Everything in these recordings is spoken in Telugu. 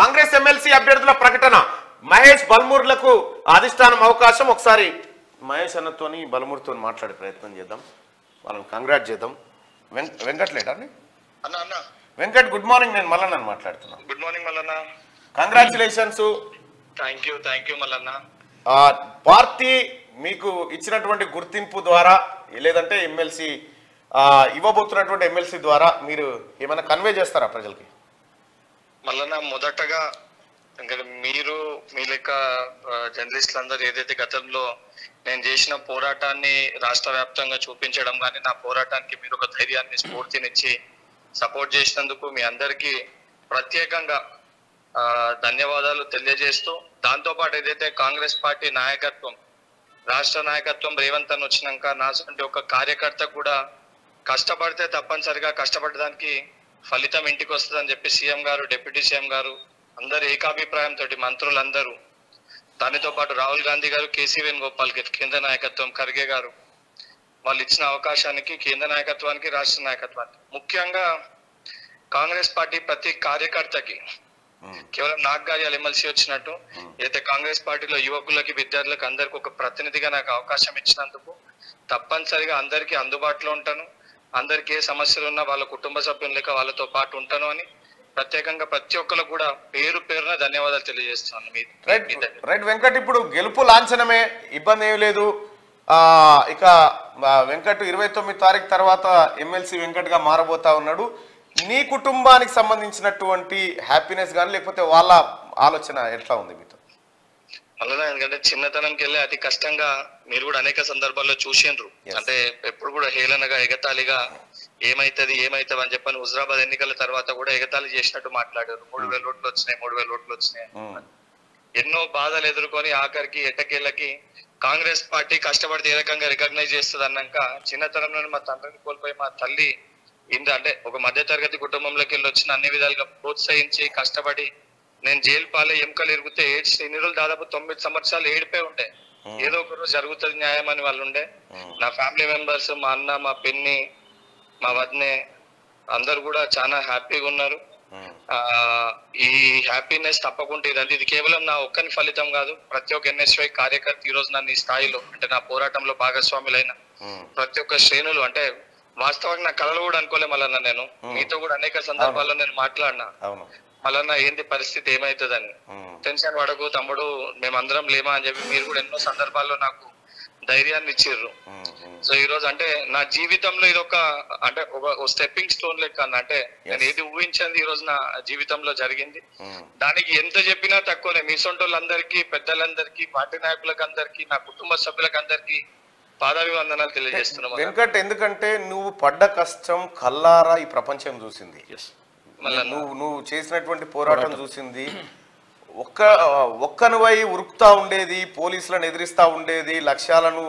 కాంగ్రెస్ ఎమ్మెల్సీ అభ్యర్థుల ప్రకటన. మహేష్ బల్మూర్లకు అధిష్టానం అవకాశం. ఒకసారి మహేష్ అన్నతోని బల్మూర్తో మాట్లాడే ప్రయత్నం చేద్దాం, వాళ్ళని కంగ్రాట్ చేద్దాం. వెంకట్ లేడా అండి? వెంకట్ గుడ్ మార్నింగ్, నేను మల్లన్న మాట్లాడుతున్నాను. Good morning Mallanna. Congratulations. Thank you Mallanna. Party మీకు ఇచ్చినటువంటి గుర్తింపు ద్వారా లేదంటే ఎమ్మెల్సీ ఇవ్వబోతున్నటువంటి ఎమ్మెల్సీ ద్వారా మీరు ఏమైనా కన్వే చేస్తారా ప్రజలకి? మల్లన్న, మొదటగా మీరు మీ లెక్క జర్నలిస్టులు అందరూ ఏదైతే గతంలో నేను చేసిన పోరాటాన్ని రాష్ట్ర వ్యాప్తంగా చూపించడం కానీ నా పోరాటానికి మీరు ఒక ధైర్యాన్ని స్ఫూర్తినిచ్చి సపోర్ట్ చేసినందుకు మీ అందరికీ ప్రత్యేకంగా ధన్యవాదాలు తెలియజేస్తూ, దాంతోపాటు ఏదైతే కాంగ్రెస్ పార్టీ నాయకత్వం రాష్ట్ర నాయకత్వం రేవంత్ అని వచ్చినాక నాసంటి ఒక కార్యకర్త కూడా కష్టపడితే తప్పనిసరిగా కష్టపడడానికి ఫలితం ఇంటికి వస్తుందని చెప్పి సీఎం గారు, డిప్యూటీ సీఎం గారు అందరు ఏకాభిప్రాయంతో మంత్రులందరూ, దానితో పాటు రాహుల్ గాంధీ గారు, కేసీ వేణుగోపాల్ కేంద్ర నాయకత్వం, ఖర్గే గారు వాళ్ళు ఇచ్చిన అవకాశానికి కేంద్ర నాయకత్వానికి రాష్ట్ర నాయకత్వానికి ముఖ్యంగా కాంగ్రెస్ పార్టీ ప్రతి కార్యకర్తకి కేవలం నాకు గాయాలు ఎమ్మెల్సీ వచ్చినట్టు అయితే కాంగ్రెస్ పార్టీలో యువకులకి విద్యార్థులకు అందరికి ఒక ప్రతినిధిగా నాకు అవకాశం ఇచ్చినందుకు తప్పనిసరిగా అందరికీ అందుబాటులో ఉంటాను. అందరికి ఏ సమస్యలు ఉన్నా వాళ్ళ కుటుంబ సభ్యులు లేక వాళ్ళతో పాటు ఉంటాను అని ప్రత్యేకంగా ప్రతి ఒక్కరు కూడా పేరు పేరున ధన్యవాదాలు తెలియజేస్తున్నాను. రైట్ వెంకట్, ఇప్పుడు గెలుపు లాంఛనమే, ఇబ్బంది ఏమి లేదు. ఇక వెంకట్ 29 తారీఖు తర్వాత ఎమ్మెల్సీ వెంకట్ గా మారబోతా ఉన్నాడు. నీ కుటుంబానికి సంబంధించినటువంటి హ్యాపీనెస్ కానీ లేకపోతే వాళ్ళ ఆలోచన ఎట్లా ఉంది మీతో? మళ్ళీ ఎందుకంటే చిన్నతనంకి వెళ్ళి అతి కష్టంగా మీరు కూడా అనేక సందర్భాల్లో చూసిండ్రు. అంటే ఎప్పుడు కూడా హేళనగా ఎగతాళిగా ఏమైతుంది అని చెప్పని హుజరాబాద్ ఎన్నికల తర్వాత కూడా ఎగతాళి చేసినట్టు మాట్లాడారు. 3000 ఓట్లు వచ్చినాయి. ఎన్నో బాధలు ఎదుర్కొని ఆఖరికి ఎట్టకేళ్ళకి కాంగ్రెస్ పార్టీ కష్టపడితే ఏ రకంగా రికగ్నైజ్ చేస్తుంది అన్నాక చిన్నతనంలో మా తండ్రిని కోల్పోయి మా తల్లి అంటే ఒక మధ్య తరగతి కుటుంబంలోకి వెళ్ళి వచ్చిన అన్ని విధాలుగా ప్రోత్సహించి కష్టపడి నేను జైలు పాలే ఎముకలు ఎరిగితే ఇన్ని రోజులు దాదాపు 9 సంవత్సరాలు ఏడిపోయి ఉండే. ఏదో ఒక రోజు జరుగుతుంది న్యాయం అని వాళ్ళు ఉండే. నా ఫ్యామిలీ మెంబర్స్, మా అన్న, మా పిన్ని, మా వదినే అందరు కూడా చాలా హ్యాపీగా ఉన్నారు. ఈ హ్యాపీనెస్ తప్పకుండా ఇది కేవలం నా ఒక్కని ఫలితం కాదు. ప్రతి ఒక్క ఎన్ఎస్వై కార్యకర్త ఈ రోజు నన్ను ఈ స్థాయిలో అంటే నా పోరాటంలో భాగస్వాములైన ప్రతి ఒక్క శ్రేణులు అంటే వాస్తవంగా నా కళలు కూడా అనుకోలే మళ్ళీ నేను మీతో కూడా అనేక సందర్భాల్లో నేను మాట్లాడినా మళ్ళా ఏంది పరిస్థితి ఏమైతుందని టెన్షన్ పడకు తమ్ముడు మేమందరం లేమా అని చెప్పి మీరు కూడా ఎన్నో సందర్భాల్లో నాకు ధైర్యాన్ని ఇచ్చిర్రు. సో ఈ రోజు అంటే నా జీవితంలో ఇది ఒక అంటే ఒక స్టెప్పింగ్ స్టోన్ లెక్క అన్న. అంటే నేను ఏది ఊహించింది ఈ రోజు నా జీవితంలో జరిగింది. దానికి ఎంత చెప్పినా తక్కువనే. మీ సొంటోళ్ళందరికీ, పెద్దలందరికీ, పార్టీ నాయకులకు అందరికీ, నా కుటుంబ సభ్యులకు అందరికీ పాదాభివందనాలు తెలియజేస్తున్నాం వెంకట్. ఎందుకంటే నువ్వు పడ్డ కష్టం కల్లారా ఈ ప్రపంచం చూసింది. నువ్వు చేసినటువంటి పోరాటం చూసింది. ఒక్కనువై ఉరుకుతా ఉండేది, పోలీసులను ఎదిరిస్తా ఉండేది, లక్ష్యాలను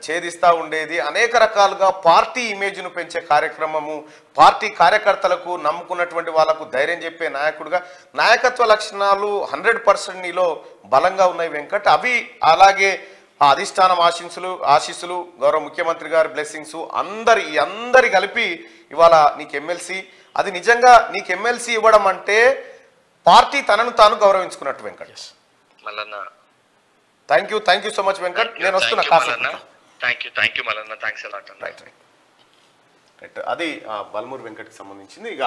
ఛేదిస్తూ ఉండేది. అనేక రకాలుగా పార్టీ ఇమేజ్ను పెంచే కార్యక్రమము, పార్టీ కార్యకర్తలకు నమ్ముకున్నటువంటి వాళ్ళకు ధైర్యం చెప్పే నాయకుడిగా నాయకత్వ లక్షణాలు 100% నీలో బలంగా ఉన్నాయి వెంకట్. అవి అలాగే అధిష్టానం ఆశీస్సులు గౌరవ ముఖ్యమంత్రి గారి బ్లెస్సింగ్స్ అందరి కలిపి ఇవాళ నీకు ఎమ్మెల్సీ. అది నిజంగా నీకు ఎమ్మెల్సీ ఇవ్వడం అంటే పార్టీ తనను తాను గౌరవించుకున్నట్టు Venkat. Thank you so much Venkat. నేను వస్తున్నా. అది బల్మూర్ వెంకట్కి సంబంధించింది. ఇక